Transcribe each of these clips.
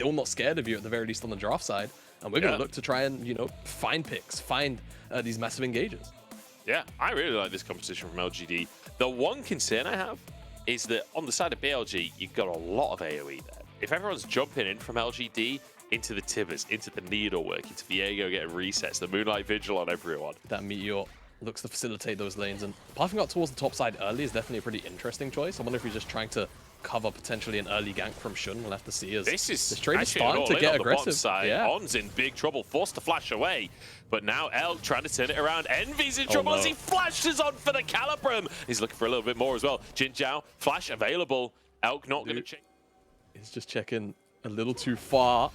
still not scared of you at the very least on the draft side. And we're going to look to try and, you know, find picks, find these massive engages. Yeah, I really like this competition from LGD. The one concern I have is that on the side of BLG, you've got a lot of AoE there. If everyone's jumping in from LGD into the Tibbers, into the Needlework, into Viego getting resets, the Moonlight Vigil on everyone. That Meteor looks to facilitate those lanes, and pathing out towards the top side early is definitely a pretty interesting choice. I wonder if he's just trying to cover potentially an early gank from Shun. We'll have to see as this trade is starting to get aggressive. Side. Yeah. On's in big trouble, forced to flash away. But now Elk trying to turn it around. Envy's in trouble as he flashes on for the Calibrum. He's looking for a little bit more as well. Jin Zhao, flash available. Elk not going to check. He's just checking a little too far.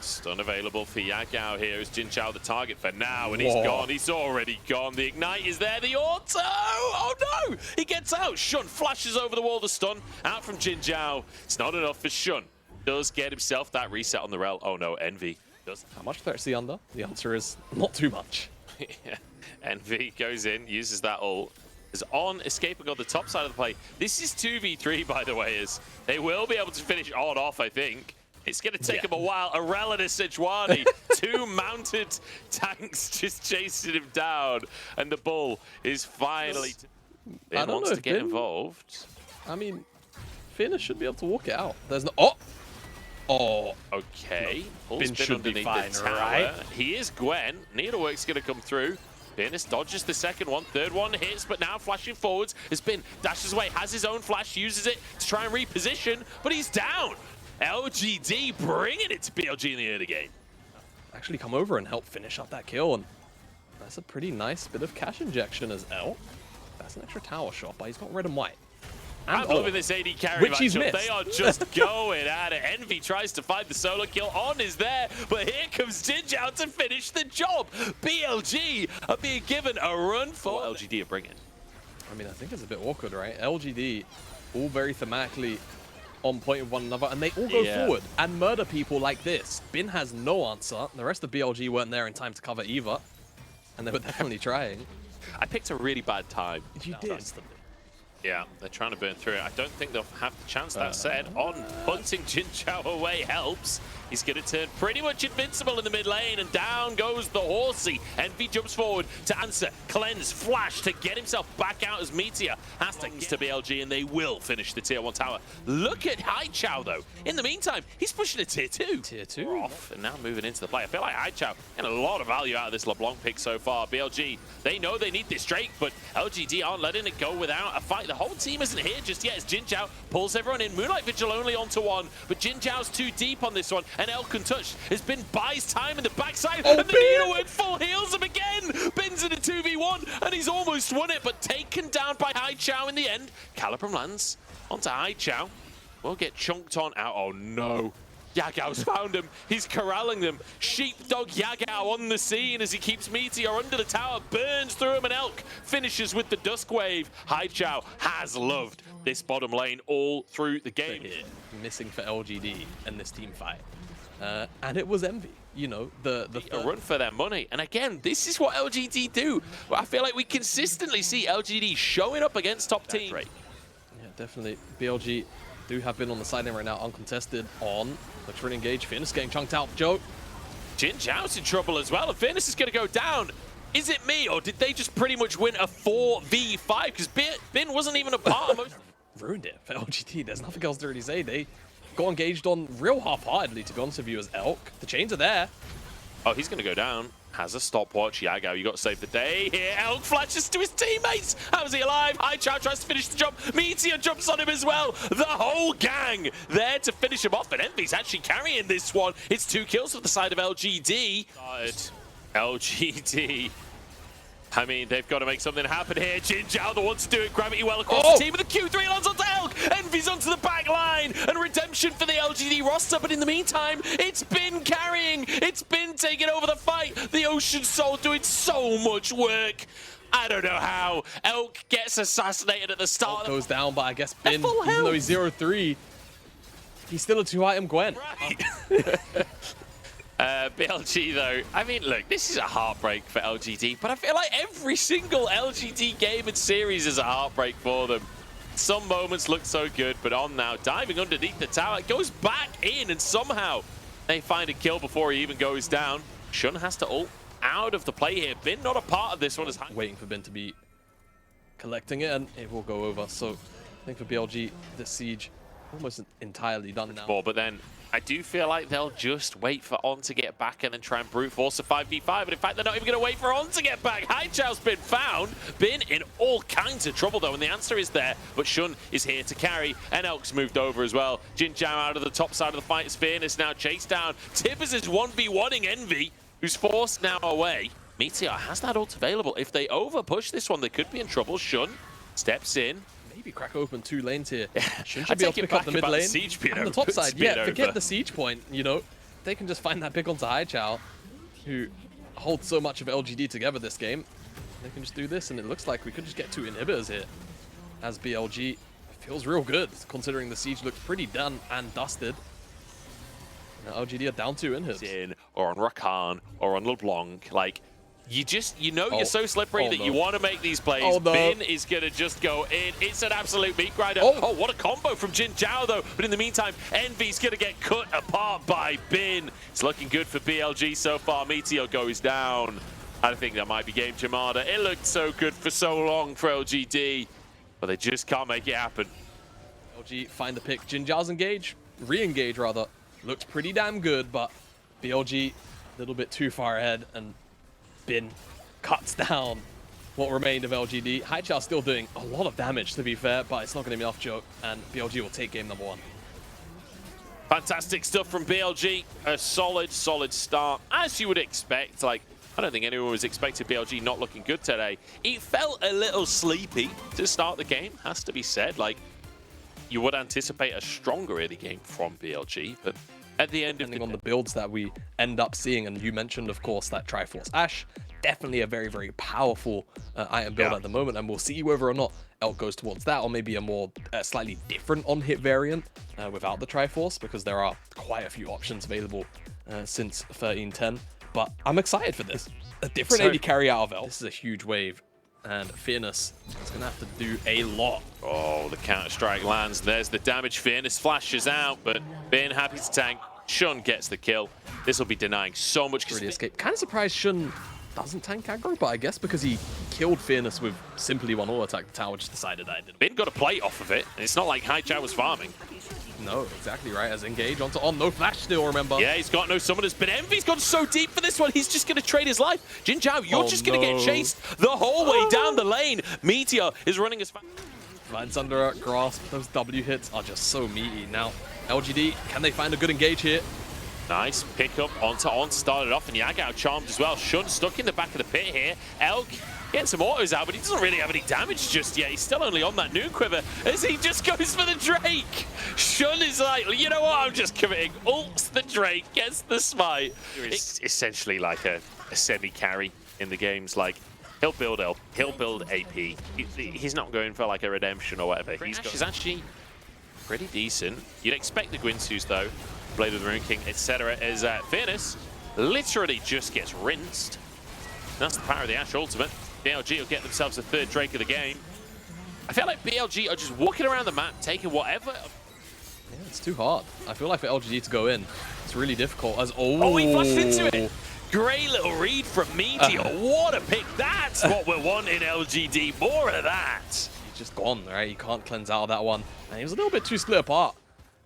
Stun available for Yagao here. Is Jin Zhao the target for now? And he's gone. He's already gone. The Ignite is there. The auto! Oh no! He gets out. Shun flashes over the wall to stun. Out from Jin Zhao. It's not enough for Shun. Does get himself that reset on the rel. Oh no, Envy does. How much threat's the under? The answer is not too much. Yeah. Envy goes in, uses that ult. Is On escaping on the top side of the play. This is 2v3, by the way, as they will be able to finish On off, I think. It's going to take him a while. Arel and a Sejuani, two mounted tanks just chasing him down. And the Bull is finally... Ben wants to get involved. I mean, Finn should be able to walk it out. There's no... Oh! Okay. No. Bull's been underneath the tower. Right? He is Gwen. Needlework's going to come through. Binus dodges the second one. Third one hits, but now flashing forwards. Has been dashes away, has his own flash, uses it to try and reposition, but he's down. LGD bringing it to BLG in the early game. Actually come over and help finish up that kill, and that's a pretty nice bit of cash injection as L. That's an extra tower shot, but he's got red and white. And I'm loving this AD carry matchup. They are just going at it. Envy tries to find the solo kill. On is there, but here comes Jin Zhao to finish the job. BLG are being given a run for what LGD are bringing. I mean, I think it's a bit awkward, right? LGD, all very thematically on point with one another, and they all go forward and murder people like this. Bin has no answer. The rest of BLG weren't there in time to cover either, and they were definitely trying. I picked a really bad time. You did. Yeah, they're trying to burn through it. I don't think they'll have the chance. That said, On punting Jin Zhao away helps. He's going to turn pretty much invincible in the mid lane, and down goes the Horsey. Envy jumps forward to answer. Cleanse, flash to get himself back out as Meteor has to get to BLG, and they will finish the tier 1 tower. Look at Haichao, though. In the meantime, he's pushing a tier 2. Tier 2. Off, and now moving into the play. I feel like Haichao getting a lot of value out of this LeBlanc pick so far. BLG, they know they need this Drake, but LGD aren't letting it go without a fight. The whole team isn't here just yet as Jin Zhao pulls everyone in. Moonlight Vigil only onto one, but Jin Zhao's too deep on this one, and Elk untouched. Has been buys time in the backside, and the Needlework full heals him again. Bin's in a 2v1, and he's almost won it, but taken down by Haichao in the end. Calibrum lands onto Haichao. Will get chunked on out. Oh no. Yagao's found him. He's corralling them. Sheepdog Yagao on the scene as he keeps Meteor under the tower, burns through him, and Elk finishes with the Dusk Wave. Haichao has loved this bottom lane all through the game. Missing for LGD in this team fight. And it was Envy. You know, the run for their money. And again, this is what LGD do. Well, I feel like we consistently see LGD showing up against top teams. Right. Yeah, definitely. BLG do have been on the sideline right now, uncontested. On looks for an engage. Fierce getting chunked out. Joe. Jin Zhao's in trouble as well, and Fierce is going to go down. Is it me, or did they just pretty much win a 4v5? Because Bin wasn't even a part of most. Ruined it for LGD. There's nothing else to really say. They got engaged on real half-heartedly, to be honest with you, as Elk. The chains are there. Oh, he's going to go down. Has a stopwatch. Yagao, you got to save the day here. Elk flashes to his teammates. How is he alive? Haichao tries to finish the jump. Meteor jumps on him as well. The whole gang there to finish him off. And Envy's actually carrying this one. It's 2 kills for the side of LGD. LGD. I mean, they've got to make something happen here. Jin Zhao, the one to do it. Gravity well across the team with the Q3 lands onto Elk. Envy's onto the back line. And redemption for the LGD roster. But in the meantime, it's been carrying. It's been taking over the fight. The Ocean Soul doing so much work. I don't know how. Elk gets assassinated at the start. Elk goes down, but I guess Bin, even though he's 0-3, he's still a 2-item Gwen. Right. BLG though, I mean, look, this is a heartbreak for LGD, but I feel like every single LGD game and series is a heartbreak for them. Some moments look so good, but on now, diving underneath the tower, goes back in, and somehow they find a kill before he even goes down. Shun has to ult out of the play here. Bin not a part of this one. Is waiting for Bin to be collecting it, and it will go over. So I think for BLG, the siege almost entirely done now. But then I do feel like they'll just wait for On to get back and then try and brute force a 5v5. But in fact, they're not even going to wait for On to get back. Haichao's been found. Bin in all kinds of trouble, though, and the answer is there. But Shun is here to carry, and Elk's moved over as well. Jin Zhao out of the top side of the fight. Fearness now chased down. Tibbers is 1v1ing Envy, who's forced now away. Meteor has that ult available. If they overpush this one, they could be in trouble. Shun steps in. Maybe crack open 2 lanes here. Shun should be able to pick up the mid lane. And the top side, yeah, forget the siege point, you know. They can just find that pick onto Haichao, who holds so much of LGD together this game. They can just do this, and it looks like we could just get 2 inhibitors here. As BLG feels real good, considering the siege looks pretty done and dusted. Now LGD are down 2 inhibs. In, or on Rakan, or on LeBlanc, like, you know you're so slippery that you want to make these plays. Bin is going to just go in. It's an absolute meat grinder. Oh, what a combo from Jin Zhao, though. But in the meantime, Envy's going to get cut apart by Bin. It's looking good for BLG so far. Meteor goes down. I think that might be game Jamada. It looked so good for so long for LGD, but they just can't make it happen. BLG find the pick. Jin Zhao's engage, re-engage rather. Looked pretty damn good, but BLG a little bit too far ahead, and Bin cuts down what remained of LGD. Haichao still doing a lot of damage, to be fair, but it's not going to be enough, joke, and BLG will take game number 1. Fantastic stuff from BLG. A solid start, as you would expect. Like, I don't think anyone was expecting BLG not looking good today. It felt a little sleepy to start the game, has to be said. Like, you would anticipate a stronger early game from BLG, but at the end depending on the builds that we end up seeing, and you mentioned, of course, that Triforce Ashe, definitely a very, very powerful item build at the moment, and we'll see whether or not Elk goes towards that, or maybe a more slightly different on-hit variant without the Triforce, because there are quite a few options available since 1310. But I'm excited for this. A different AD carry out of Elk. This is a huge wave, and Fearness is going to have to do a lot. Oh, the counter-strike lands. There's the damage. Fearness flashes out, but Bin happy to tank. Shun gets the kill. This will be denying so much. Escape. Kind of surprised Shun doesn't tank aggro, but I guess because he killed Fearness with simply 1 auto attack, the tower just decided that it didn't. Bin got a plate off of it. It's not like Haichao was farming. No, exactly right. As engage onto On. No flash still, remember. Yeah, he's got no summoners, but Envy's gone so deep for this one. He's just going to trade his life. Jin Zhao, you're just going to get chased the whole way down the lane. Meteor is running as fast. Vines under a grasp. Those W hits are just so meaty. Now, LGD, can they find a good engage here? Nice pick up onto On, started off, and Yagao charmed as well. Shun stuck in the back of the pit here. Elk getting some autos out, but he doesn't really have any damage just yet. He's still only on that Noon Quiver as he just goes for the Drake. Shun is like, you know what, I'm just committing. Ults the Drake, gets the smite. It's essentially like a semi-carry in the games. Like, he'll build AP. He's not going for like a redemption or whatever. He's actually pretty decent. You'd expect the Gwinsus though. Blade of the Rune King, etc. As Fearness literally just gets rinsed. That's the power of the Ashe ultimate. BLG will get themselves a 3rd Drake of the game. I feel like BLG are just walking around the map, taking whatever. Yeah, it's too hard. I feel like for LGD to go in, it's really difficult. As oh, he flashed into it. Great little read from Meteor. What a pick. That's what we're wanting, LGD. More of that. He's just gone, right? He can't cleanse out of that one. And he was a little bit too split apart.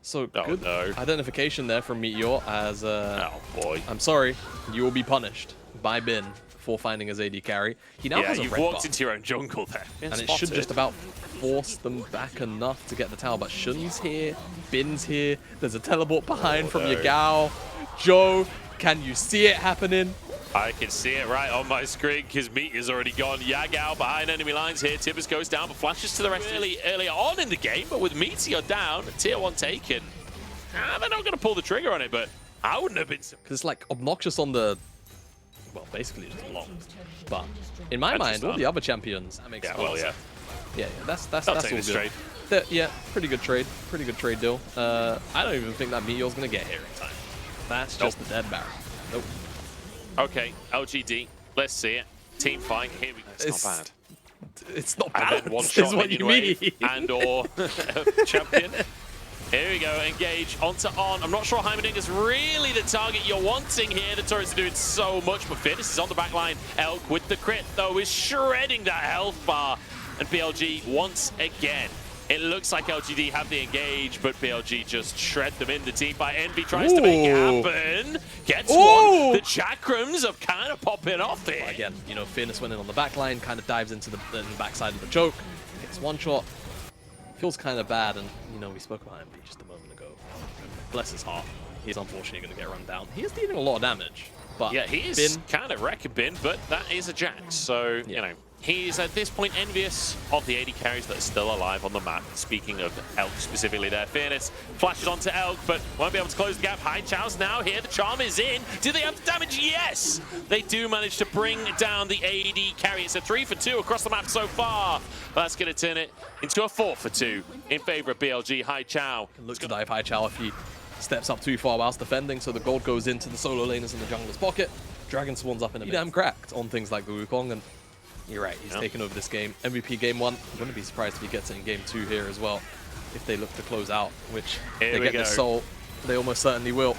So good identification there from Meteor as, oh boy. I'm sorry, you will be punished by Bin for finding his AD carry. He now has a you've red walked buff, into your own jungle there. and it should just about force them back enough to get the tower. But Shun's here, Bin's here, there's a teleport behind from Yagao. Joe, can you see it happening? I can see it right on my screen because Meteor's already gone. Yagao behind enemy lines here. Tibbers goes down, but flashes to the rest really earlier on in the game. But with Meteor down, tier 1 taken. They're not going to pull the trigger on it, but I wouldn't have been. Because it's like obnoxious on the, well, basically just long. But in my mind, all the other champions, that makes sense. Yeah, that's all good. Trade. Yeah, pretty good trade deal. I don't even think that Meteor's going to get here in time. That's just the dead barrel. Nope. Okay, LGD, let's see it. Team fight, here we go. It's not bad. It's not And bad. one This shot is what minion you wave mean. and or champion. Here we go, engage onto On. I'm not sure Heimerdinger's really the target you're wanting here. The turrets are doing so much, but Fitness is on the back line. Elk with the crit, though, is shredding that health bar. And BLG once again. It looks like LGD have the engage, but BLG just shred them in. The team by Envy tries to make it happen. Gets one. The chakrams are kind of popping off here. But again, you know, Fearless went in on the back line, kind of dives into the backside of the choke, gets one shot. Feels kind of bad, and you know, we spoke about Envy just a moment ago. Bless his heart. He's unfortunately going to get run down. He is dealing a lot of damage. But yeah, he is kind of wrecking Bin, but that is a Jax. So, you know, he's at this point envious of the AD carries that are still alive on the map. Speaking of Elk specifically there, Fearless flashes onto Elk, but won't be able to close the gap. High Chow's now here. The charm is in. Do they have the damage? Yes! They do manage to bring down the AD carry. It's a 3 for 2 across the map so far. That's going to turn it into a 4 for 2 in favor of BLG. High Chow looks to dive High Chow if he steps up too far whilst defending, so the gold goes into the solo laners in the jungler's pocket. Dragon spawns up in a bit. Damn cracked on things like the Wukong, and you're right, he's taken over this game. MVP game 1, I wouldn't be surprised if he gets it in game 2 here as well, if they look to close out, which they get this soul, they almost certainly will.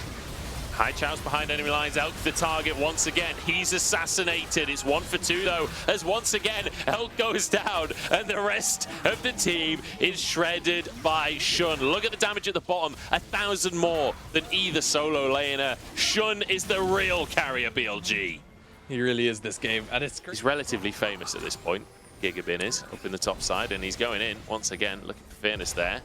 High Chow's behind enemy lines. Elk the target once again. He's assassinated. It's 1 for 2 though, as once again Elk goes down and the rest of the team is shredded by Shun. Look at the damage at the bottom, 1,000 more than either solo laner. Shun is the real carrier BLG. He really is this game, and he's relatively famous at this point. Gigabin is up in the top side, and he's going in once again, looking for fairness there.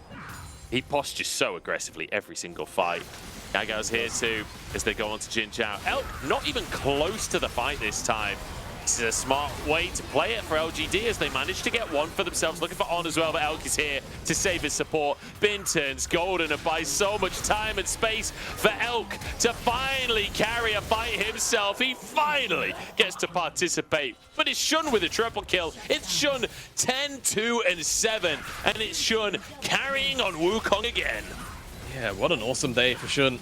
He postures so aggressively every single fight. Gaga's here too as they go on to Jin Zhao. Elk not even close to the fight this time. This is a smart way to play it for LGD as they manage to get one for themselves. Looking for On as well, but Elk is here to save his support. Bin turns golden and buys so much time and space for Elk to finally carry a fight himself. He finally gets to participate. But it's Shun with a triple kill. It's Shun 10, 2, and 7. And it's Shun carrying on Wukong again. Yeah, what an awesome day for Shun.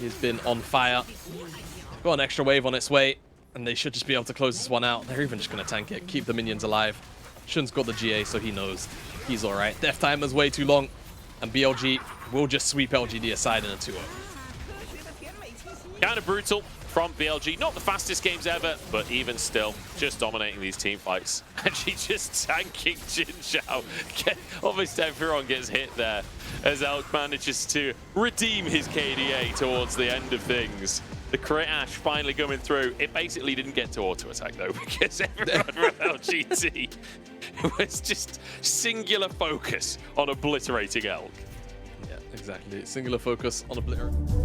He's been on fire. Got an extra wave on its way, and they should just be able to close this one out. They're even just going to tank it, keep the minions alive. Shun's got the GA, so he knows he's all right. Death time is way too long, and BLG will just sweep LGD aside in a 2-0. Kind of brutal from BLG. Not the fastest games ever, but even still, just dominating these team fights. Actually just tanking Jin Zhao. Almost everyone gets hit there as Elk manages to redeem his KDA towards the end of things. The crit ash finally coming through. It basically didn't get to auto attack though, because everyone from LGT was just singular focus on obliterating Elk. Yeah, exactly. Singular focus on obliterating.